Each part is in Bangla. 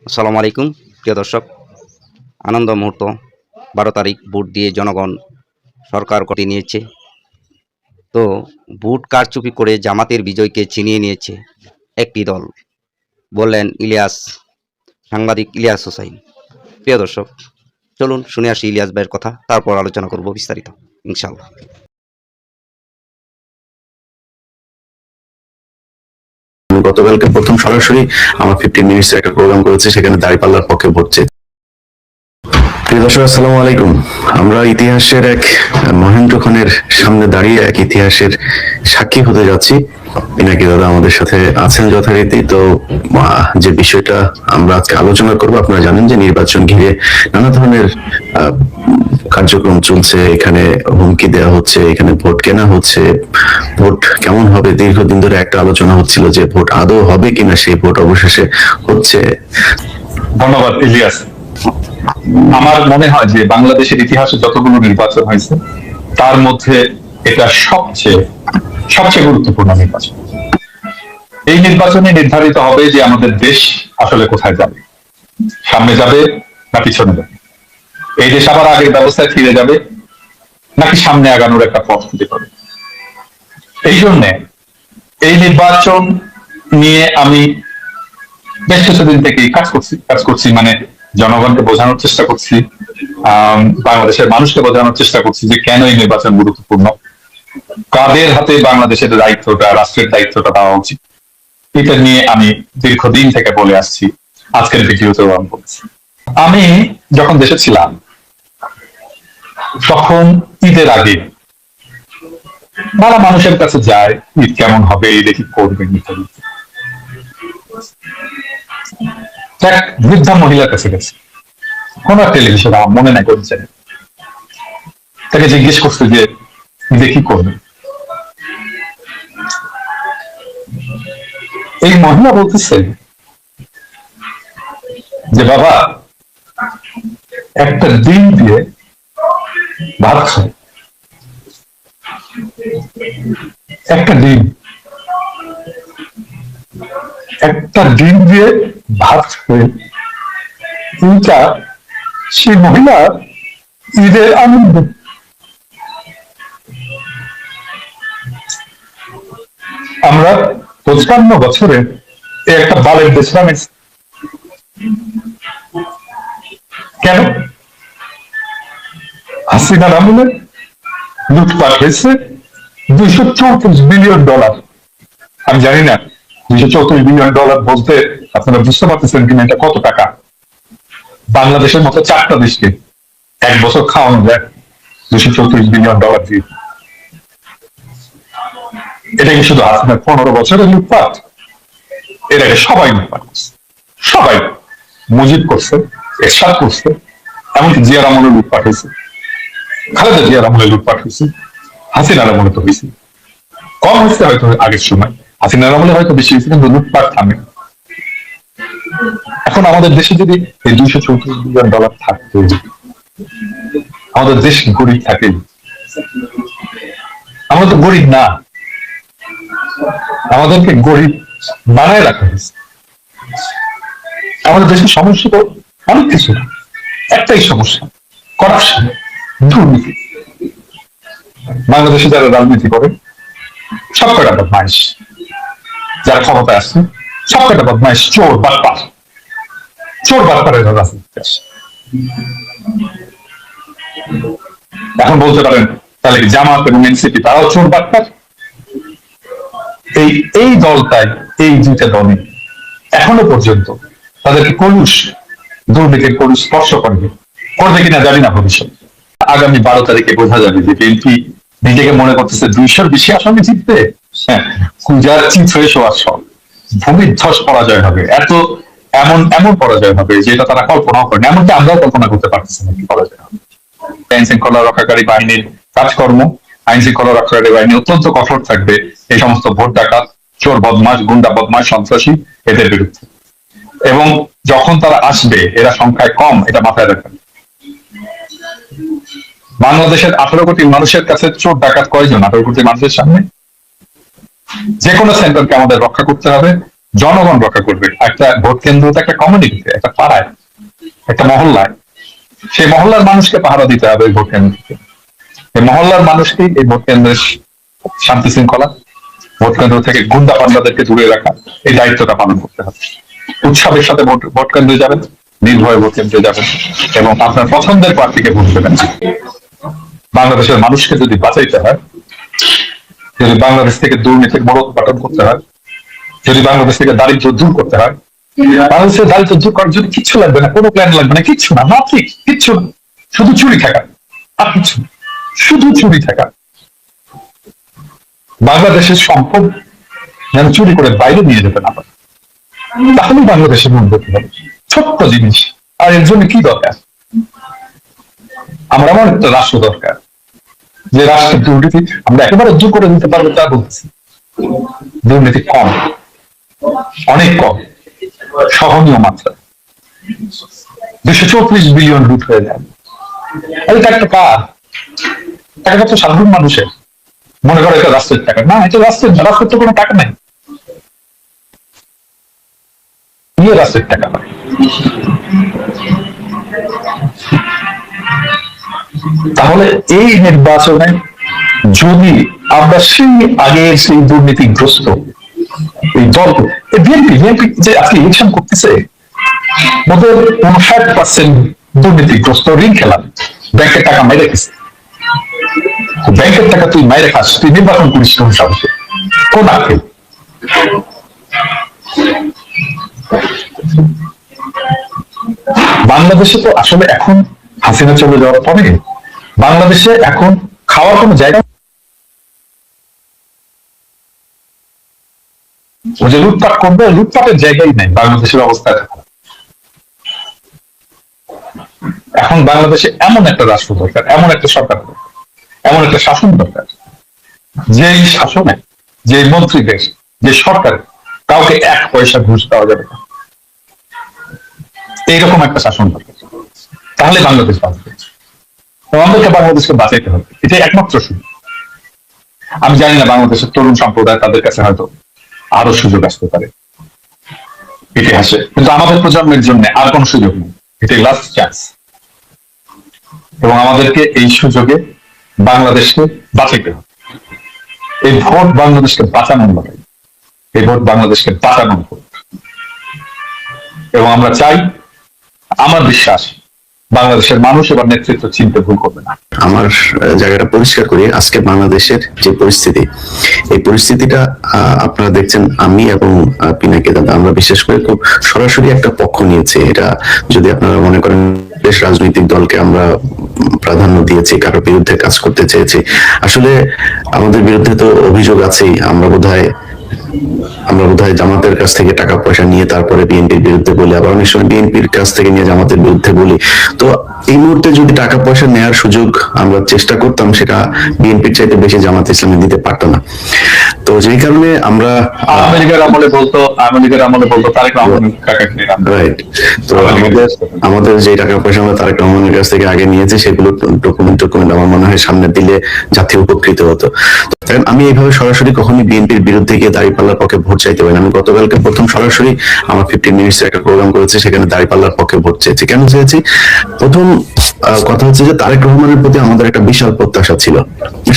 আসসালামু আলাইকুম প্রিয় দর্শক। আনন্দ মুহূর্ত 12 তারিখ ভোট দিয়ে জনগণ সরকার গঠন নিয়েছে। তো ভোট কারচুপি করে জামাতের বিজয়কে ছিনিয়ে নিয়েছে একটি দল, বললেন সাংবাদিক ইলিয়াস হোসাইন। প্রিয় দর্শক, চলুন শুনে আসি ইলিয়াস ভাইয়ের কথা, তারপর আলোচনা করব বিস্তারিত ইনশাআল্লাহ। গতকালকে প্রথম সরাসরি আমার 15 মিনিটস একটা প্রোগ্রাম করেছে, সেখানে দাঁড়িপাল্লার পক্ষে ভোট চেয়ে। প্রিয় দর্শক, আসসালামু আলাইকুম। আমরা ইতিহাসের এক মহেন্দ্র খানের সামনে দাঁড়িয়ে এক ইতিহাসের সাক্ষী হতে যাচ্ছি। পিনাকি দাদা আমাদের সাথে আছেন যথারীতি। তো যে বিষয়টা আমরা আজকে আলোচনা করব, আপনারা জানেন যে নির্বাচন ঘিরে নানা ধরনের কার্যক্রম চলছে। এখানে হুমকি দেওয়া হচ্ছে, এখানে ভোট কেনা হচ্ছে, ভোট কেমন হবে। দীর্ঘদিন ধরে একটা আলোচনা হচ্ছিল যে ভোট আদৌ হবে কিনা, সেই ভোট অবশেষে হচ্ছে। ধন্যবাদ ইলিয়াস। আমার মনে হয় যে বাংলাদেশের ইতিহাসে যতগুলো নির্বাচন হয়েছে তার মধ্যে এটা সবচেয়ে গুরুত্বপূর্ণ নির্বাচন। এই নির্বাচনে নির্ধারিত হবে যে আমাদের দেশ আসলে কোথায় যাবে, সামনে যাবে না পিছনে যাবে, এই দেশ আবার আগের ব্যবস্থায় ফিরে যাবে নাকি সামনে আগানোর একটা পথ খুঁজে পাবে। এই জন্যে এই নির্বাচন নিয়ে আমি বেশ কিছুদিন থেকেই কাজ করছি, মানে জনগণকে বোঝানোর চেষ্টা করছি, বাংলাদেশের মানুষকে বোঝানোর চেষ্টা করছি যে কেন এই নির্বাচন গুরুত্বপূর্ণ, কাদের হাতে বাংলাদেশের দায়িত্বটা, রাষ্ট্রের দায়িত্বটা দেওয়া উচিত। এটা নিয়ে আমি দীর্ঘদিন থেকে বলে আসছি, আজকের ভিডিওতেও আমি বলছি। আমি যখন দেশে ছিলাম তখন ঈদের আগে যারা মানুষের কাছে যায়, ঈদ কেমন হবে, ঈদে কি করবেন ইত্যাদি, এক বৃদ্ধা মহিলার কাছে গেছে, কোন টেলিভিশন আমার মনে নাই করছে, তাকে জিজ্ঞেস করছে যে ঈদে কি করবে। এই মহিলা বলতেছে যে বাবা, একটা ডিম দিয়ে ভাত খাই, একটা ডিম দিয়ে ভাত খাই, এইটা সেই মহিলার ঈদের আনন্দ। আমরা 55 বছরে একটা বালের দেশ বানাইছি। কেন? হাসিনার আমলে লুটপাট হয়েছে $234 বিলিয়ন। আমি জানি না $234 বিলিয়ন বলতে আপনারা বুঝতে পারতেছেন কিনা এটা কত টাকা। বাংলাদেশের মতো 4টা দেশকে এক বছর খাওয়ানো যায় $234 বিলিয়ন দিয়ে। এটা কি শুধু হাসিনার 15 বছরের লুটপাট? এটাকে সবাই লুটপাট করছে, সবাই। মুজিব করছে, এরশাদ করছে, এমনকি জিয়ার আমলে লুটপাট হয়েছে, খালেদা জিয়ার আমলে লুটপাট হয়েছে, হাসিনার আমলে তো হয়েছে, কম হয়েছে হয়তো আগের সময়, হাসিনার আমলে হয়তো বেশি হয়েছে, কিন্তু লুটপাট থামে। এখন আমাদের দেশে যদি এই $234 বিলিয়ন থাকতো, আমাদের দেশ গরিব থাকে? আমরা তো গরিব না, আমাদেরকে গরিব বানায় রাখা হয়েছে। আমাদের দেশের সমস্যা তো অনেক কিছু, একটাই সমস্যা, করাপশন, দুর্নীতি। বাংলাদেশে যারা রাজনীতি করে সব কটা বদমাইশ, যারা ক্ষমতায় আসছে সব কটা বদমাইশ, চোর বাটপারের রাজনীতি আসে। এখন বলতে পারেন তাহলে কি জামাত এবং এনসিপি তারাও চোর বাটপার? এই দলটাই, এই দুইটা দলই এখনো পর্যন্ত তাদেরকে দুর্নীতির কলুষ স্পর্শ করবে কিনা জানি না। ভবিষ্যৎ আগামী 12 তারিখে বোঝা যাবে যে বিএনপি নিজেকে মনে করতেছে 200-র বেশি আসনে জিতবে। হ্যাঁ, পূজার চিত হয়ে শোয়ার সব ভূমিধ্বস পরাজয় হবে, এমন পরাজয় হবে যেটা তারা কল্পনাও করেন, এমনকি আমরাও কল্পনা করতে পারতেছি না কি পরাজয় হবে। আইন শৃঙ্খলা রক্ষাকারী বাহিনীর কাজকর্ম, আইন শৃঙ্খলা রক্ষাকারী বাহিনী অত্যন্ত কঠোর থাকবে এই সমস্ত ভোট ডাকাত, চোর বদমাশ, গুন্ডা বদমাশ, সন্ত্রাসী এদের বিরুদ্ধে। এবং যখন তারা আসবে এরা সংখ্যায় কম, এটা মাথায় রাখবেন। বাংলাদেশের 18 কোটি মানুষের কাছে চোর ডাকাত কয়জন? 18 কোটি মানুষের সামনে যে কোনো সেন্টারকে আমাদের রক্ষা করতে হবে, জনগণ রক্ষা করবে। একটা ভোট কেন্দ্র তো একটা কমিউনিটিতে, একটা পাড়ায়, একটা মহল্লায়, সেই মহল্লার মানুষকে পাহারা দিতে হবে ভোট কেন্দ্রকে। এই মহল্লার মানুষকেই এই ভোট কেন্দ্রের শান্তি শৃঙ্খলা, ভোট কেন্দ্র থেকে গুন্ডা পান্ডাদেরকে দূরে রাখা, এই দায়িত্বটা পালন করতে হবে। উৎসবের সাথে ভোট কেন্দ্রে যাবেন, নির্ভয়ে ভোট কেন্দ্রে যাবেন এবং আপনার পছন্দের প্রার্থীকে ভোট দেবেন। বাংলাদেশের মানুষকে যদি বাঁচাইতে হয়, যদি বাংলাদেশ থেকে দুর্নীতির মূলোৎপাটন করতে হয়, যদি বাংলাদেশ থেকে দারিদ্র দূর করতে হয়, বাংলাদেশের দারিদ্র দূর করার জন্য কিচ্ছু লাগবে না, কোনো প্ল্যান লাগবে না, কিচ্ছু না, মাত্র কিচ্ছু না, শুধু চুরি থাকা আর কিছু, শুধু চুরি থাকা। বাংলাদেশের সম্পদ যেন চুরি করে বাইরে নিয়ে যেতে না পারে, তাহলে বাংলাদেশের উন্নতি হবে। ছোট্ট জিনিস, আর এর জন্য কি দরকার? আমার এমন একটা রাষ্ট্র দরকার যে রাষ্ট্রের দুর্নীতি আমরা একেবারে দূর করে দিতে পারবো, তা বলছি। দুর্নীতি কম, অনেক কম, সহনীয় মাত্রা। 234 বিলিয়ন লুট হয়ে যায়। এই টাকাটা কার? টাকাটা তো সাধারণ মানুষের। মনে করো এটা রাষ্ট্রের টাকা না, এটা রাষ্ট্রের তো কোনো টাকা নেই, রাষ্ট্রের টাকা হয়। তাহলে এই নির্বাচনে যদি আমরা সেই আগের সেই দুর্নীতিগ্রস্ত এই দল, বিএনপি যে আজকে ইলেকশন করতেছে, ওদের 59% দুর্নীতিগ্রস্ত, ঋণ খেলা, ব্যাংকের টাকা মাইরে গেছে। ব্যাংকের টাকা তুই মাইরে খাস, তুই নির্বাচন করিস কোন সাহসে, কোন আখের? বাংলাদেশে তো আসলে এখন হাসিনা চলে যাওয়ার পরে বাংলাদেশে এখন খাওয়ার কোনো জায়গা, ও যে লুটপাট করবে, লুটপাটের জায়গাই নাই। বাংলাদেশের অবস্থা এখন বাংলাদেশে এমন একটা রাষ্ট্র দরকার, এমন একটা সরকার দরকার, এমন একটা শাসন দরকার, যেই শাসনে, যে মন্ত্রীদের, যে সরকার কাউকে 1 পয়সা ঘুষ দেওয়া যাবে না, এইরকম একটা শাসন দরকার। তাহলে বাংলাদেশ বাঁচবে। আমাদেরকে বাংলাদেশকে বাঁচাইতে হবে, এটাই একমাত্র সুযোগ। আমি জানি না বাংলাদেশের তরুণ সম্প্রদায়, তাদের কাছে হয়তো আরো সুযোগ আসতে পারে ইতিহাসে, কিন্তু আমাদের প্রজন্মের জন্য আর কোন সুযোগ নেই, এটাই লাস্ট চান্স। এবং আমাদেরকে এই সুযোগে বাংলাদেশকে বাঁচাইতে হবে। এই ভোট বাংলাদেশকে বাঁচানোর লড়াই, এই ভোট বাংলাদেশকে বাঁচানোর ভোট। এবং আমরা চাই, আমার বিশ্বাস, বাংলাদেশের মানুষ এবার নেতৃত্ব চিনতে ভুল করবে না। আমার জায়গাটা পরিষ্কার করি, আজকে বাংলাদেশের যে পরিস্থিতি, এই পরিস্থিতিটা আপনারা দেখছেন, আমি এবং পিনাকি দাদা আমরা বিশেষ করে খুব সরাসরি একটা পক্ষ নিয়েছি। এটা যদি আপনারা মনে করেন দেশ রাজনৈতিক দলকে আমরা প্রাধান্য দিয়েছি, কারোর বিরুদ্ধে কাজ করতে চেয়েছি, আসলে আমাদের বিরুদ্ধে তো অভিযোগ আছেই। আমরা বোধহয় জামাতের কাছ থেকে টাকা পয়সা নিয়ে তারপরে বিএনপির বিরুদ্ধে বলি, আবার অনেক সময় বিএনপির কাছ থেকে নিয়ে জামাতের বিরুদ্ধে বলি। তো এই মুহূর্তে যদি টাকা পয়সা নেওয়ার সুযোগ আমরা চেষ্টা করতাম, সেটা বিএনপির চাইতে বেশি জামাত ইসলামী দিতে পারতো না। তো যেই কারণে আমরা আমেরিকার আমলে বলতো তারেক রহমান কাকাকে, রাইট, তো আমাদের যে টাকা পয়সা আমরা তারেক রহমানের কাছ থেকে আগে নিয়েছি, সেগুলো ডকুমেন্ট আমার মনে হয় সামনে দিলে জাতীয় উপকৃত হতো। আমি এইভাবে সরাসরি কখনোই বিএনপির বিরুদ্ধে গিয়ে দাঁড়িপাল্লার পক্ষে ভোট চাইতে পারি না। আমি গতকালকে প্রথম সরাসরি আমার 15 মিনিটস একটা প্রোগ্রাম করেছি, সেখানে দাঁড়িপাল্লার পক্ষে ভোট চেয়েছি। কেন চেয়েছি? প্রথম কথা হচ্ছে যে তারেক রহমানের প্রতি আমাদের একটা বিশাল প্রত্যাশা ছিল,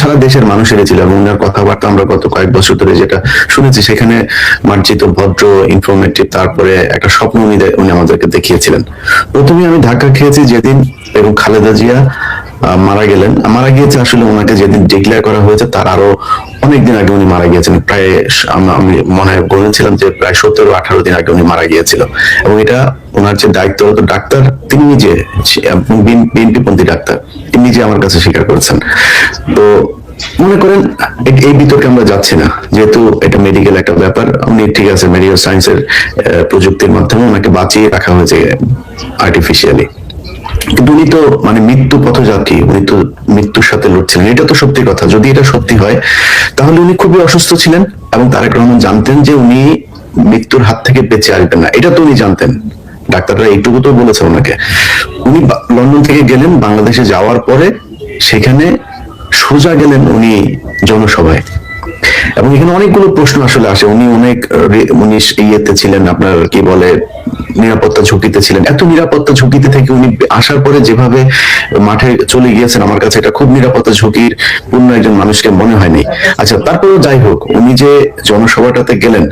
সারা দেশের মানুষেরই ছিল, এবং ওনার কথাবার্তা আমরা গত কয়েক বছর ধরে যেটা শুনেছি, সেখানে মার্জিত, ভদ্র, ইনফরমেটিভ, তারপরে একটা স্বপ্ন উনি আমাদেরকে দেখিয়েছিলেন। প্রথমে আমি ধাক্কা খেয়েছি যেদিন এবং খালেদা জিয়া মারা গিয়েছে। আসলে ওনাকে যেদিন ডিক্লেয়ার করা হয়েছে তার আরো অনেকদিন আগে উনি মারা গিয়েছেন। প্রায় আমি মনে হয় বলেছিলাম যে প্রায় 17-18 দিন আগে উনি মারা গিয়েছিল। এবং এটা ওনার যে দায়িত্ব হতো ডাক্তার, তিনি নিজে বিএনপি পন্থী ডাক্তার, তিনি নিজে আমার কাছে স্বীকার করেছেন। তো মনে করেন এই বিতর্কে আমরা যাচ্ছি না, যেহেতু এটা মেডিকেল একটা ব্যাপার। উনি ঠিক আছে, মেডিকেল সায়েন্সের প্রযুক্তির মাধ্যমে ওনাকে বাঁচিয়ে রাখা হয়েছে আর্টিফিশিয়ালি, কিন্তু উনি তো মানে মৃত্যু পথযাত্রী, উনি তো মৃত্যুর সাথে লড়ছিলেন। এটা তো সত্যি কথা। যদি এটা সত্যি হয় তাহলে উনি খুবই অসুস্থ ছিলেন, এবং তারেক রহমান জানতেন যে উনি মৃত্যুর হাত থেকে বেঁচে আসবেন না, এটা তো উনি জানতেন। ডাক্তাররা এইটুকু তো বলেছে ওনাকে। উনি লন্ডন থেকে গেলেন, বাংলাদেশে যাওয়ার পরে সেখানে সোজা গেলেন উনি জনসভায়, এবং এখানে অনেকগুলো প্রশ্ন আসলে আসে। উনি অনেক উনি ইয়েতে ছিলেন, আপনার কি বলে, নিরাপত্তা ঝুঁকিতে ছিলেন। এত নিরাপত্তা ঝুঁকিতে থেকে উনি আসার পরে যেভাবে মাঠে চলে গিয়েছেন, আমার কাছে এটা খুব নিরাপত্তা ঝুঁকির পূর্ণ একজন মানুষকে মনে হয়নি। আচ্ছা, তারপরেও যাই হোক, উনি যে জনসভাটাতে গেলেন,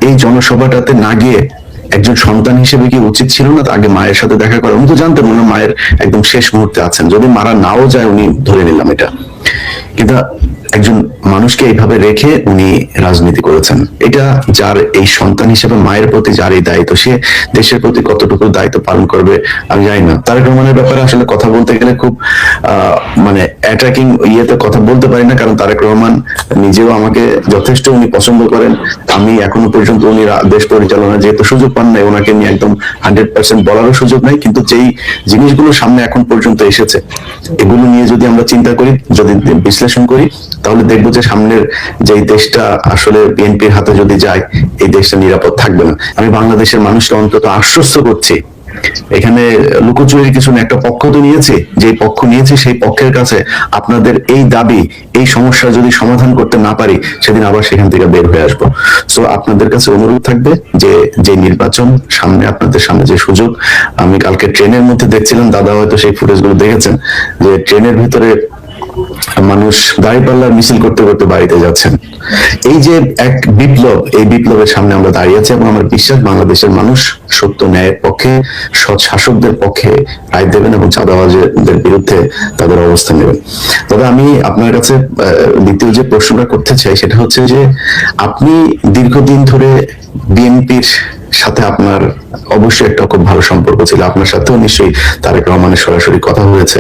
এই জনসভাটাতে না গিয়ে একজন সন্তান হিসেবে কি উচিত ছিল না আগে মায়ের সাথে দেখা করা? উনি তো জানতেন উনি মায়ের একদম শেষ মুহূর্তে আছেন, যদি মারা নাও যায়, উনি ধরে নিলাম এটা, কিন্তু একজন মানুষকে এইভাবে রেখে উনি রাজনীতি করেছেন। এটা যার এই সন্তান হিসেবে মায়ের প্রতি যার এই দায়িত্ব, সে দেশের প্রতি কতটুকু দায়িত্ব পালন করবে আমি জানি না। তারেক রহমানের ব্যাপারে আসলে কথা বলতে গেলে খুব মানে অ্যাটাকিং ইয়েতে কথা বলতে পারি না, কারণ তারেক রহমান নিজেও আমাকে যথেষ্ট উনি পছন্দ করেন। আমি এখনো পর্যন্ত উনি দেশ পরিচালনা যেহেতু সুযোগ পান নাই, ওনাকে নিয়ে একদম 100% বলারও সুযোগ নাই। কিন্তু যেই জিনিসগুলো সামনে এখন পর্যন্ত এসেছে, এগুলো নিয়ে যদি আমরা চিন্তা করি, যদি বিশ্লেষণ করি, তাহলে দেখবো যে সামনের যে দেশটা আসলে বিএনপির হাতে যদি যায়, এই দেশটা নিরাপদ থাকবে না। আমি বাংলাদেশের মানুষকে অন্তত আশ্বস্ত করছি, এখানে লুকোচুরির কিছু না, একটা পক্ষ তো নিয়েছি, যে পক্ষ নিয়েছি সেই পক্ষের কাছে আপনাদের এই দাবি, এই সমস্যা যদি সমাধান করতে না পারি, সেদিন আবার সেখান থেকে বের হয়ে আসবো। সো আপনাদের কাছে অনুরোধ থাকবে যে যে নির্বাচন সামনে, আপনাদের সামনে যে সুযোগ, আমি কালকে ট্রেনের মধ্যে দেখছিলাম, দাদা হয়তো সেই ফুটেজ গুলো দেখেছেন, যে ট্রেনের ভিতরে মানুষ দাঁড়িপাল্লার মিছিল করতে করতে বাড়িতে যাচ্ছেন। এই যে এক বিপ্লব, এই বিপ্লবের সামনে আমরা দাঁড়িয়ে আছি, এবং আমার বিশ্বাস বাংলাদেশের মানুষ সত্য ন্যায়ের পক্ষে, সৎ শাসকদের পক্ষে রায় দেবেন এবং চাঁদাবাজদের বিরুদ্ধে তাদের অবস্থান নেবেন। তবে আমি আপনার কাছে দ্বিতীয় যে প্রশ্নটা করতে চাই, সেটা হচ্ছে যে আপনি দীর্ঘদিন ধরে বিএনপির সাথে আপনার অবশ্যই একটা খুব ভালো সম্পর্ক ছিল, আপনার সাথেও নিশ্চয়ই তারেক রহমানের সরাসরি কথা হয়েছে।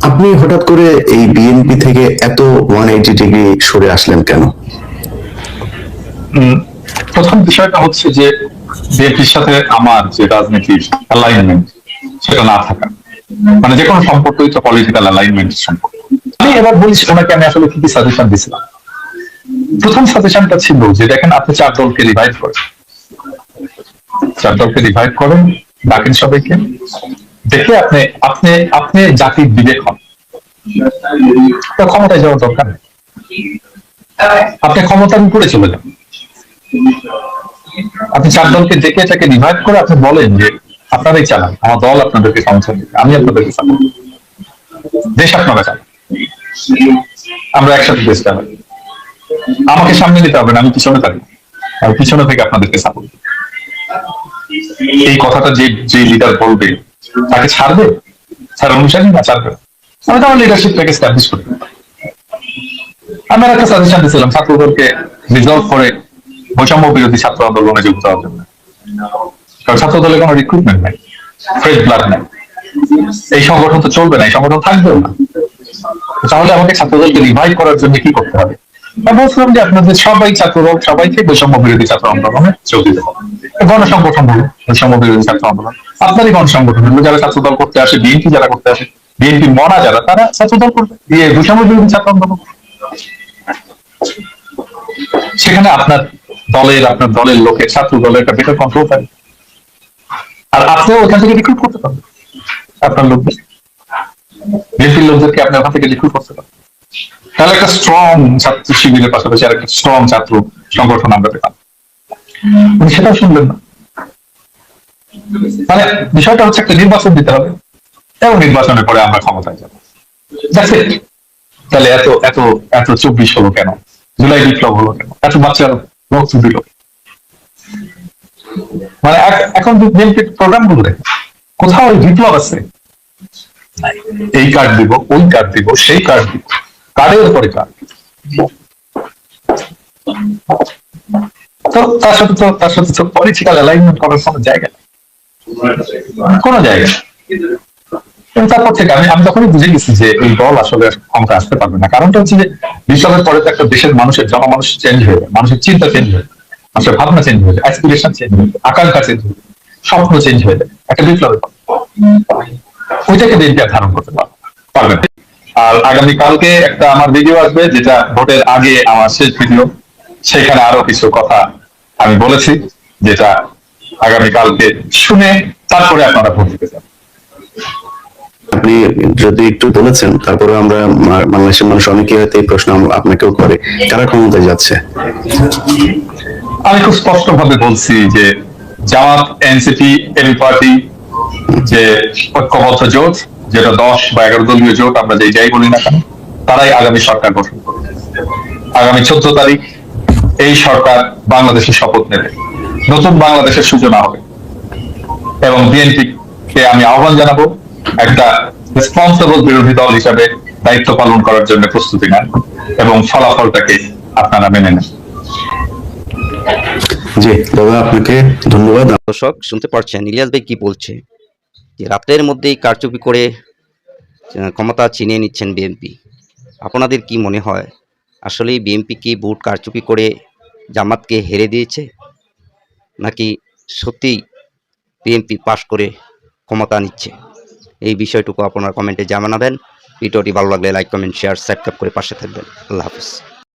আপনি হঠাৎ করে এই বিএনপি থেকে এত 180 ডিগ্রি সরে আসলেন কেন? প্রথম বিষয়টা হচ্ছে যে বিএনপির সাথে আমার যে রাজনীতির অ্যালাইনমেন্ট, সেটা না থাকা, মানে যে কোনো সম্পর্কই তো পলিটিক্যাল অ্যালাইনমেন্টের সম্পর্ক। আমি এবার বলছি ওনাকে আমি আসলে কি কি সাজেশন দিয়েছিলাম। প্রথম সাজেশনটা ছিল যে দেখেন, আপনি 4 দলকে রিভাইভ করেন, 4 দলকে রিভাইভ করেন, ডাকেন সবাইকে, দেখে আপনি আপনি আপনি জাতির বিবেক হন। তো ক্ষমতায় যাওয়ার দরকার নেই, আপনি ক্ষমতার উপরে চলে যান। আপনি 4 দলকে দেখে এটাকে রিভাইভ করে আপনি বলেন যে আপনারাই চালান, আমার দল আপনাদেরকে ক্ষমতা দিবে, আমি আপনাদেরকে চালান, দেশ আপনারা চালান, আমরা একসাথে দেশ চালাই। আমাকে সামনে নিতে হবে না, আমি পিছনে থাকি, আমি পিছনে থেকে আপনাদেরকে সাপোর্ট। এই কথাটা যে যে লিডার বলবে, তাকে ছাড়বে, স্যার অনুসারী না ছাড়বে, আমি তো আমার লিডারশিপটাকে এস্টাবলিশ করি। আমরা একটা সাজেশন দিয়েছিলাম ছাত্রদেরকে রিজলভ করে বৈষম্য বিরোধী ছাত্র আন্দোলনে যুক্ত হওয়ার জন্য, কারণ ছাত্র দলে কোনো রিক্রুটমেন্ট নাই, ফ্রেশ ব্লাড নাই, এই সংগঠন তো চলবে না, এই সংগঠন থাকবেও না। তাহলে আমাকে ছাত্রদলকে রিভাইভ করার জন্য কি করতে হবে? বলছিলাম যে আপনাদের সবাই ছাত্রদল সবাইকে বৈষম্য বিরোধী ছাত্র আন্দোলনে যোগ দিতে হবে। গণসংগঠন হলো বৈষম্য বিরোধী ছাত্র আন্দোলন, আপনারই গণসংগঠন হলো, যারা ছাত্রদল করতে আসে, বিএনপি যারা করতে আসে, বিএনপি মরা যারা, তারা ছাত্রদল করবে, দিয়ে বৈষম্য বিরোধী ছাত্র আন্দোলন। সেখানে আপনার দলের লোকের, ছাত্র দলের একটা বেটার কন্ট্রোল থাকে, আর আপনিও ওখান থেকে রিক্রুট করতে পারবেন আপনার লোকদের, বিএনপির লোকদেরকে আপনি ওখান থেকে রিক্রুট করতে পারবেন। তাহলে একটা স্ট্রং ছাত্র শিবিরের পাশাপাশি আর একটা স্ট্রং ছাত্র সংগঠন আমরা পেতাম। সেটাও শুনলেন না। মানে বিষয়টা হচ্ছে একটা নির্বাচন দিতে হবে, এবং নির্বাচনের পরে আমরা ক্ষমতায় যাবো। তাহলে এত এত এত 24 হলো কেন? জুলাই বিপ্লব হলো কেন? এত বাচ্চার রক্ত দিল? মানে এখন বিএনপির প্রোগ্রাম গুলো দেখে কোথাও বিপ্লব আছে? এই কার্ড দিব, ওই কার্ড দিব, সেই কার্ড দিব, কার্ডের পরে কার্ড। তো তার সাথে তো পলিটিক্যাল অ্যালাইনমেন্ট করার কোনো জায়গা নেই, কোনো জায়গা। তারপর থেকে আমি তখনই বুঝে গেছি যে এই দল আসলে ক্ষমতা আসতে পারবে না। কারণটা হচ্ছে যে বিপ্লবের পরে তো একটা দেশের মানুষের, জনমানুষ চেঞ্জ হয়ে যায়, মানুষের চিন্তা চেঞ্জ হয়ে যায়, মানুষের ভাবনা চেঞ্জ হয়ে যায়, অ্যাসপিরেশন চেঞ্জ হয়ে যায়, আকাঙ্ক্ষা চেঞ্জ হয়ে যায়, স্বপ্ন চেঞ্জ হয়ে যায় একটা বিপ্লবের পর। ওইটাকে বিএনপি আর ধারণ করতে পারবে না। আর আগামীকালকে একটা আমার ভিডিও আসবে, যেটা ভোটের আগে আমার শেষ ভিডিও, সেখানে আরো কিছু কথা আমি বলেছি, যেটা আগামীকালকে শুনে তারপরে আপনারা ভোট দিতে যাবেন। আপনি যদি একটু বলেছেন, তারপরে আমরা বাংলাদেশের মানুষ অনেকে হয়তো এই প্রশ্ন আপনাকেও করে, কারা ক্ষমতায় যাচ্ছে? আমি খুব স্পষ্ট ভাবে বলছি যে জামাত, এনসিপি, এবি পার্টি যে ঐক্যবদ্ধ জোট, যেটা 10 বা 11 দলীয় জোট, আমরা যাই বলি না কেন, তারাই আগামী সরকার গঠন করবে। আগামী 14 তারিখ এই সরকার বাংলাদেশের শপথ নেবে, নতুন বাংলাদেশের সূচনা হবে। এবং বিএনপিকে আমি আহ্বান জানাবো একটা রেসপন্সিবল বিরোধী দল হিসাবে দায়িত্ব পালন করার জন্য প্রস্তুতি নেন এবং ফলাফলটাকে আপনারা মেনে নেন। জি দাদা, আপনাকে ধন্যবাদ। দর্শক শুনতে পারছেন ইলিয়াস ভাই কি বলছে, যে রাতের মধ্যেই কারচুপি করে ক্ষমতা ছিনিয়ে নিচ্ছেন বিএনপি। আপনাদের কি মনে হয়, আসলেই বিএনপি কি ভোট কারচুপি করে জামাতকে হেরে দিয়েছে, নাকি সত্যিই বিএনপি পাশ করে ক্ষমতা নিচ্ছে? এই বিষয়টুকু আপনারা কমেন্টে জানাবেন। ভিডিওটি ভালো লাগলে লাইক, কমেন্ট, শেয়ার, সাবস্ক্রাইব করে পাশে থাকবেন। আল্লাহ হাফিজ।